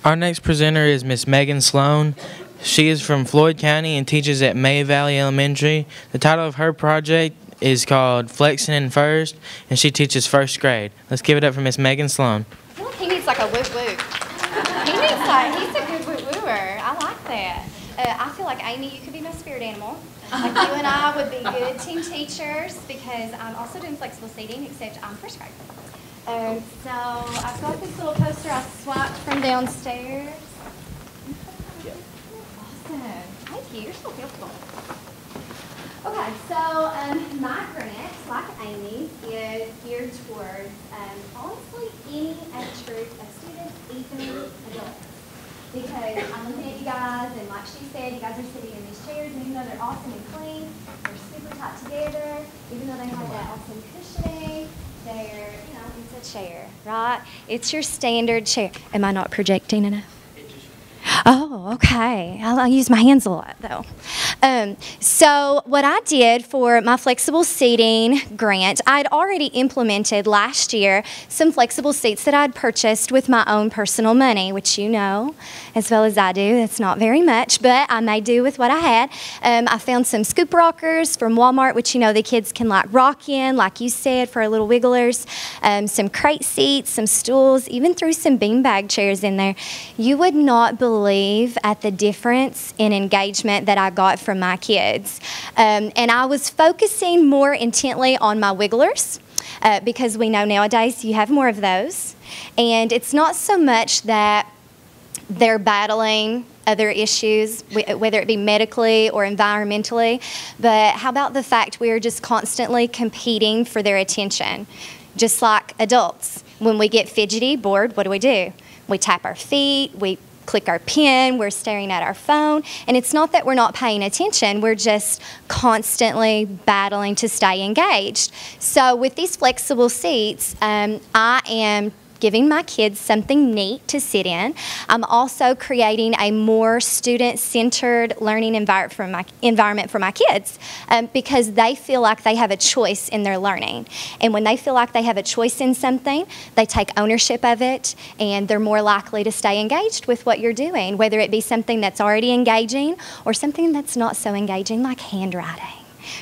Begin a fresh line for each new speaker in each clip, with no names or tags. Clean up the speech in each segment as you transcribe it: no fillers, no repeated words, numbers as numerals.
Our next presenter is Miss Meghan Slone. She is from Floyd County and teaches at May Valley Elementary. The title of her project is called Flexing in First, and she teaches first grade. Let's give it up for Miss Meghan Slone.
I feel like he needs like a woo-woo. He's a good woo-wooer. I like that. I feel like, Amy, you could be my spirit animal. Like you and I would be good team teachers because I'm also doing flexible seating, except I'm first grade. So I've got this little poster I swiped from downstairs. Awesome. Thank you. You're so helpful. Okay, so my grant, like Amy's, is geared towards honestly any age group of students, even adults. Because I'm looking at you guys, and like she said, you guys are sitting in these chairs, and even though they're awesome and clean, they're super tight together, even though they have that awesome cushioning, they're, it's a chair, right? It's your standard chair. Am I not projecting enough? Oh, okay. I'll use my hands a lot, though. So what I did for my flexible seating grant, I'd already implemented last year some flexible seats that I'd purchased with my own personal money, which you know as well as I do. That's not very much, but I made do with what I had. I found some scoop rockers from Walmart, which the kids can like rock in, like you said, for our little wigglers. Some crate seats, some stools, even threw some beanbag chairs in there. You would not believe at the difference in engagement that I got from my kids. And I was focusing more intently on my wigglers because we know nowadays you have more of those. And it's not so much that they're battling other issues, whether it be medically or environmentally, but how about the fact we're just constantly competing for their attention? Just like adults, when we get fidgety, bored, what do? We tap our feet, we click our pen, we're staring at our phone, and it's not that we're not paying attention, we're just constantly battling to stay engaged. So with these flexible seats, I am giving my kids something neat to sit in. I'm also creating a more student-centered learning environment for my kids because they feel like they have a choice in their learning. And when they feel like they have a choice in something, they take ownership of it, and they're more likely to stay engaged with what you're doing, whether it be something that's already engaging or something that's not so engaging, like handwriting.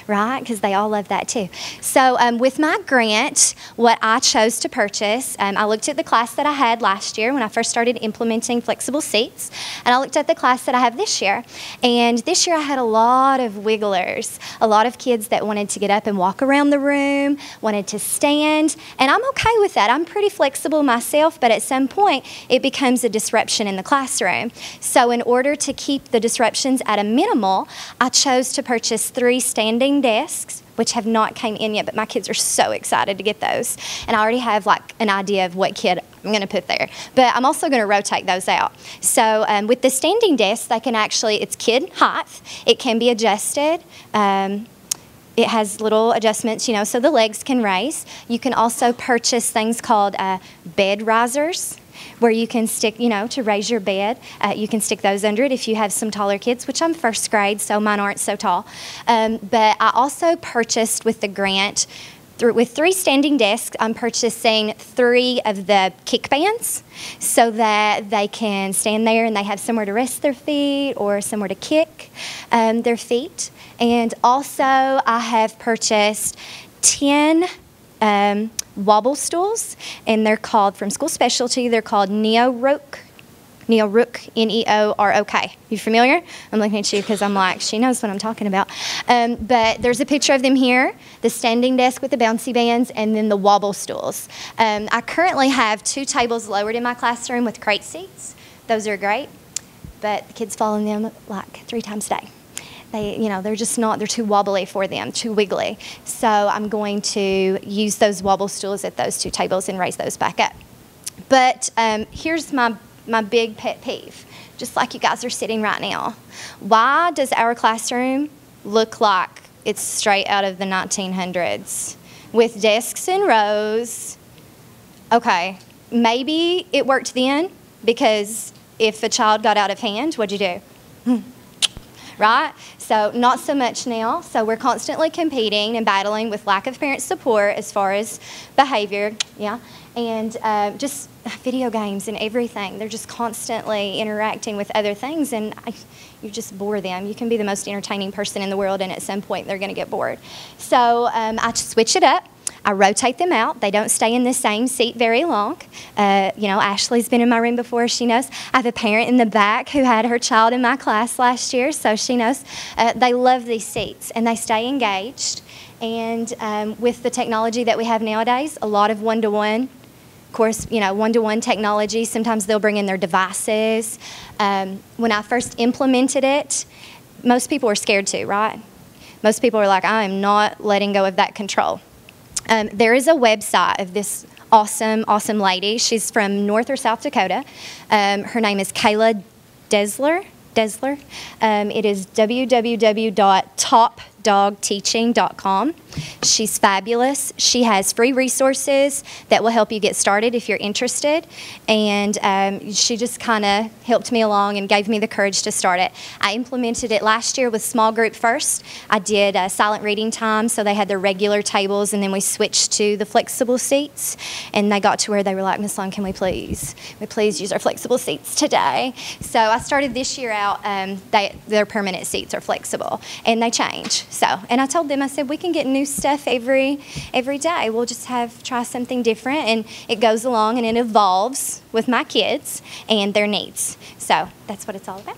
Right? Because they all love that too. So with my grant, what I chose to purchase, I looked at the class that I had last year when I first started implementing flexible seats, and I looked at the class that I have this year. And this year I had a lot of wigglers, a lot of kids that wanted to get up and walk around the room, wanted to stand, and I'm okay with that. I'm pretty flexible myself, but at some point it becomes a disruption in the classroom. So in order to keep the disruptions at a minimal, I chose to purchase 3 standing desks, which have not came in yet, but my kids are so excited to get those. And I already have like an idea of what kid I'm going to put there. But I'm also going to rotate those out. So with the standing desk, they can actually, it's kid height. It can be adjusted. It has little adjustments, so the legs can raise. You can also purchase things called bed risers, where you can stick, to raise your bed. You can stick those under it if you have some taller kids, which I'm first grade, so mine aren't so tall. But I also purchased with the grant, with 3 standing desks, I'm purchasing 3 of the kick bands so that they can stand there and they have somewhere to rest their feet or somewhere to kick their feet. And also I have purchased 10 wobble stools, and they're called, from School Specialty, they're called Neorok, Neorok. You familiar? I'm looking at you because I'm like, she knows what I'm talking about. But there's a picture of them here, the standing desk with the bouncy bands, and then the wobble stools. I currently have 2 tables lowered in my classroom with crate seats. Those are great, but the kids fall in them like 3 times a day. They're just not, they're too wobbly for them, too wiggly. So I'm going to use those wobble stools at those 2 tables and raise those back up. But here's my big pet peeve, just like you guys are sitting right now. Why does our classroom look like it's straight out of the 1900s with desks in rows? Okay, maybe it worked then because if a child got out of hand, what'd you do? Right? So not so much now. So we're constantly competing and battling with lack of parent support as far as behavior, yeah, and just video games and everything. They're just constantly interacting with other things, and you just bore them. You can be the most entertaining person in the world, and at some point they're going to get bored. So I switch it up. I rotate them out. They don't stay in the same seat very long. You know, Ashley's been in my room before. She knows. I have a parent in the back who had her child in my class last year, so she knows. They love these seats, and they stay engaged. And with the technology that we have nowadays, a lot of one-to-one. Of course, you know, one-to-one technology, sometimes they'll bring in their devices. When I first implemented it, most people were scared too, right? Most people are like, I am not letting go of that control. There is a website of this awesome lady. She's from North or South Dakota. Her name is Kayla Desler. It is www.topdogteaching.com. She's fabulous. She has free resources that will help you get started if you're interested. And she just kind of helped me along and gave me the courage to start it. I implemented it last year with small group first. I did silent reading time, so they had their regular tables, and then we switched to the flexible seats. And they got to where they were like, Miss Slone, can we please use our flexible seats today? So I started this year out, their permanent seats are flexible, and they change. So, and I told them, I said, we can get new stuff every day. We'll just try something different, and it goes along and it evolves with my kids and their needs. So that's what it's all about.